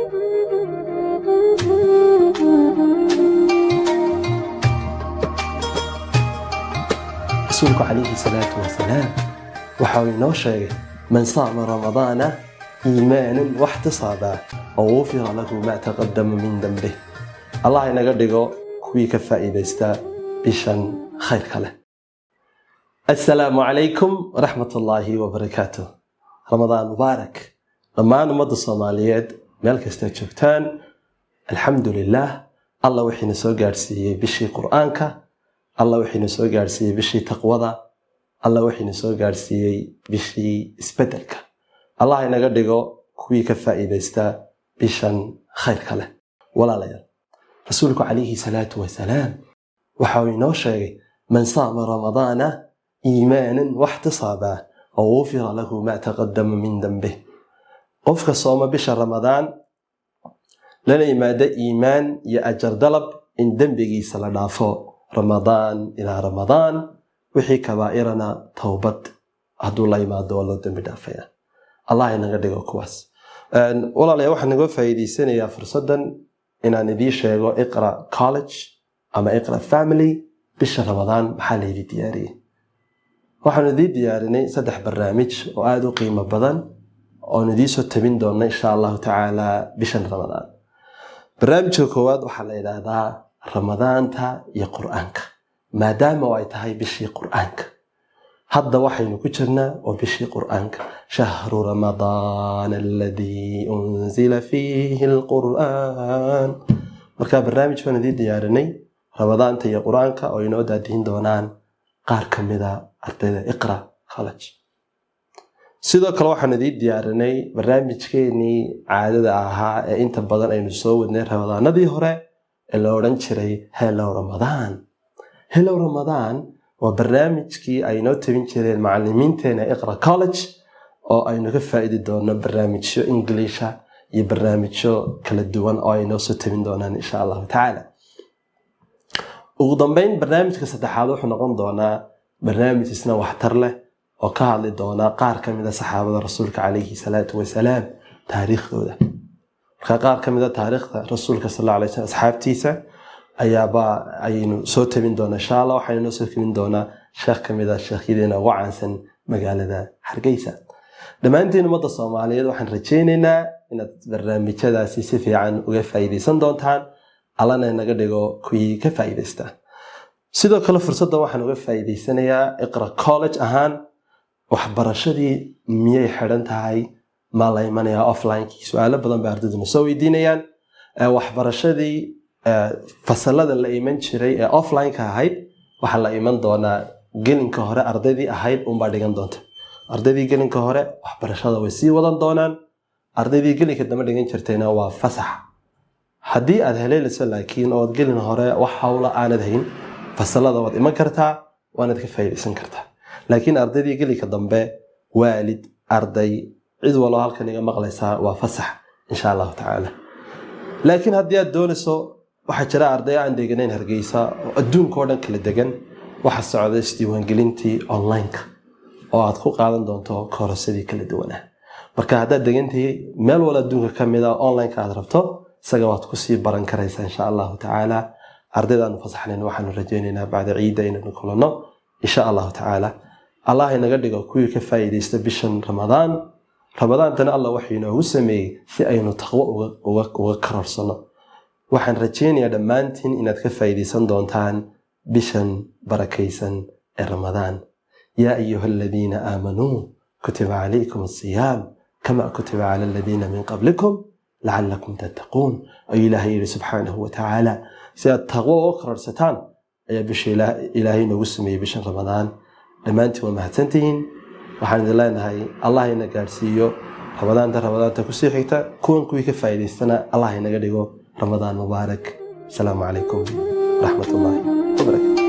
رسولك عليه الصلاة والسلام وحاول نوشي من صام رمضان إيمانا واحتصابا وغفر له ما تقدم من ذنبه. الله ينقدقو كوي كفائدة استا بشان خير كله. السلام عليكم ورحمة الله وبركاته. رمضان مبارك. لما نمضي الصوماليات مالك استجبتان الحمد لله. الله وحين سو غارسيي بشي قرآنك. الله وحين سو غارسيي بشي تقوضا. الله وحين سو غارسيي بشي اسبدلك. الله ينقدقو كوي كفائدة استا بشان خير كله. ولا ليال. رسولك عليه الصلاة والسلام وحاول نوشي من صام رمضان إيمانا واحتصابا وغفر له ما تقدم من ذنبه. قفك الصوم بشهر رمضان لنا إمادة إيمان يأجر دلب إن ذنبه سلدافو رمضان إلى رمضان وحي كبائرنا توبت هدو الله ما دولو ذنب دافيا. الله ينقدقو كواس. والله لي waxaan naga faa'iideysanayaa fursadan inaan idin sheego iqra college ama iqra family bisha Ramadan maxaa la idin diyaariyay. waxaan idin diyaarinay 3 barnaamij oo aad u qiimo badan oo idin soo tabin doona insha Allah ta'ala bisha Ramadan. barnaamijka koowaad waxa la yiraahdaa Ramadaanta iyo Quraanka maadaama ay tahay bishii Quraanka. hadda waxaynu ku jirnaa oo bishii Quraanka shahru Ramadan alladhi unzila fihi alquran. marka barnaamijkan idin diyaarinay Ramadaanta iyo Quraanka oo inoo daadiin doonaan qaar kamida ardayda iqra college. sidoo kale waxaan idin diyaarinay barnaamijkeenii caadada ahaa ee inta badan aynu soo wadnay Ramadaanadii hore ee la oran jiray Hello Ramadan. Hello Ramadan waa barnaamijkii ay noo tabin jireen macallimiinteena iqra college oo aynu ka faa'iidi doono barnaamijyo English iyo barnaamijyo kala duwan oo ay noo soo tabin doonaan insha Allah ta'ala. ugu dambeyn barnaamijka saddexaad wuxuu noqon doonaa barnaamij isna waxtar leh oo ka hadli doona qaar kamida saxaabada rasuulka calayhi salaatu wasalaam taariikhdooda. marka qaar kamida taariikhda rasuulka sallallahu alayhi wasallam asxaabtiisa ayaaba aynu soo tabin doona insha Allah. waxaynu soo tabin doonaa sheekh kamida sheekhideena ugu caansan magaalada Hargeysa. dhamaantiin ummadda Soomaaliyeed waxaan rajaynaynaa inaad barnaamijyadaasi si fiican uga faa'iideysan doontaan. allana naga dhigo kuwii ka faa'iideysta. sidoo kale fursadda waxaan uga faa'iideysanayaa iqra college ahaan waxbarashadii miyay xidhan tahay ma la imanaya offline-kii. su'aalo badan bay ardaydu soo weydiinayaan. waxbarashadii fasalada la iman jiray ee offline-ka ahayd waxa la iman doonaa gelinka hore ardaydii ahayd baa dhigan doonta. ardaydii gelinka hore waxbarashada way sii wadan doonaan. ardaydii gelinka dambe dhigan jirtayna waa fasax. haddii aad heleelayso laakiin oo gelin hore wax hawla aanad hayn fasalada waad iman kartaa waanad ka faa'iideysan kartaa. laakiin ardaydii gelinka dambe waalid arday cid walba halkan iga maqlaysaa waa fasax insha Allah ta'ala. laakiin haddii aad doonayso waxa jira arday aan deganayn Hargeysa oo adduunka oo dhan kala degan waxa socda isdiiwaangelintii online-ka oo aad ku qaadan doonto koorasadii kala duwan. marka haddaad degantahay meel wala adduunka kamida online-ka aad rabto isaga waad ku sii baran karaysaa insha Allah ta'ala. ardaydan fasaxneen waxaanu rajaynaynaa bacda ciida inaynu kulano insha Allah ta'ala. Allah inaga dhigo kuwii ka faa'iideysta bishan Ramadan. Ramadaantana Allah wuxuu inoogu sameeyay si aynu taqwo uga kararsano. waxaan rajaynayaa dhammaantiin inaad ka faa'iideysan doontaan bishan barakaysan ee Ramadan. yaa ayyuhalladhiina aamanuu kutiba calaykum as-siyaam kama kutiba cala alladhiina min qablikum la'allakum tattaquun. ay Ilaahay yiri subhanahu wa ta'ala si aad taqwo uga kararsataan ayaa bisha Ilaahay inoogu sameeyay bishan Ramadan. dhammaantiin waa mahadsantihiin. waxaan idin leenahay Allah ina gaarsiiyo Ramadaanta ku sii xigta kuwii ka faa'iideystana Allah inaga dhigo Ramadan mubaarak. Assalamu alaykum wa rahmatullahi wa barakatuh.